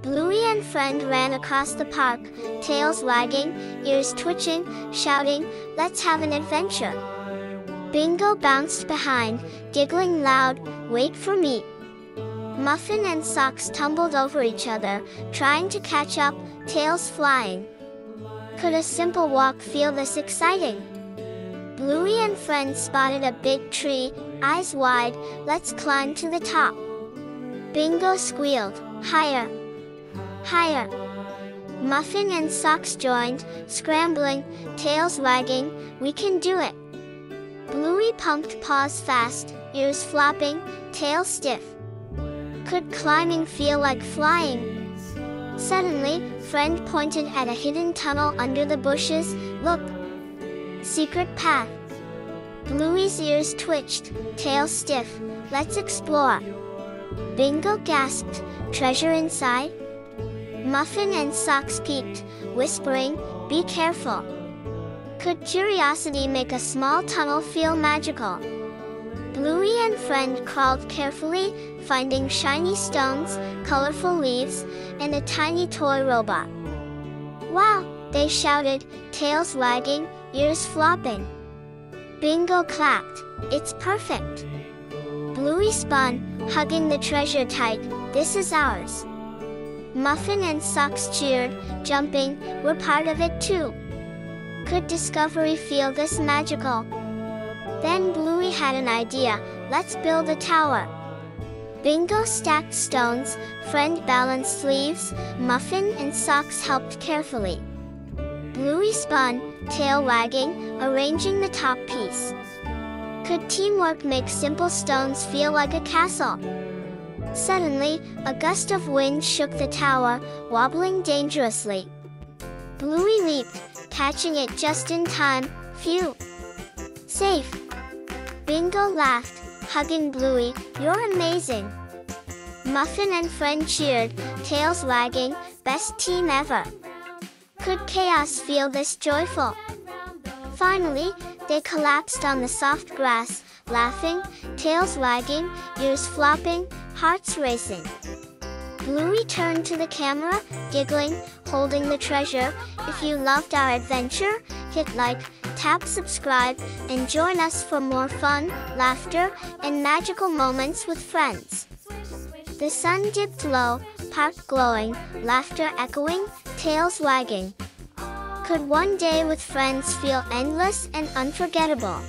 Bluey and friend ran across the park, tails wagging, ears twitching, shouting, "Let's have an adventure!" Bingo bounced behind, giggling loud, "Wait for me!" Muffin and Socks tumbled over each other, trying to catch up, tails flying. Could a simple walk feel this exciting? Bluey and friend spotted a big tree, eyes wide, "Let's climb to the top!" Bingo squealed, "Higher! Higher!" Muffin and Socks joined, scrambling, tails wagging, "We can do it!" Bluey pumped paws fast, ears flopping, tail stiff. Could climbing feel like flying? Suddenly, friend pointed at a hidden tunnel under the bushes. "Look! Secret path!" Bluey's ears twitched, tail stiff. "Let's explore!" Bingo gasped, "Treasure inside?" Muffin and Socks peeked, whispering, "Be careful!" Could curiosity make a small tunnel feel magical? Bluey and friend crawled carefully, finding shiny stones, colorful leaves, and a tiny toy robot. "Wow!" they shouted, tails wagging, ears flopping. Bingo clapped, "It's perfect!" Bluey spun, hugging the treasure tight, "This is ours!" Muffin and Socks cheered, jumping, "We're part of it too!" Could discovery feel this magical? Then Bluey had an idea, "Let's build a tower!" Bingo stacked stones, friend balanced leaves, Muffin and Socks helped carefully. Bluey spun, tail wagging, arranging the top piece. Could teamwork make simple stones feel like a castle? Suddenly, a gust of wind shook the tower, wobbling dangerously. Bluey leaped, catching it just in time. "Phew! Safe!" Bingo laughed, hugging Bluey, "You're amazing!" Muffin and friend cheered, tails wagging, "Best team ever!" Could chaos feel this joyful? Finally, they collapsed on the soft grass, laughing, tails wagging, ears flopping, hearts racing. Bluey turned to the camera, giggling, holding the treasure. If you loved our adventure, hit like, tap subscribe, and join us for more fun, laughter, and magical moments with friends. The sun dipped low, park glowing, laughter echoing, tails wagging. Could one day with friends feel endless and unforgettable?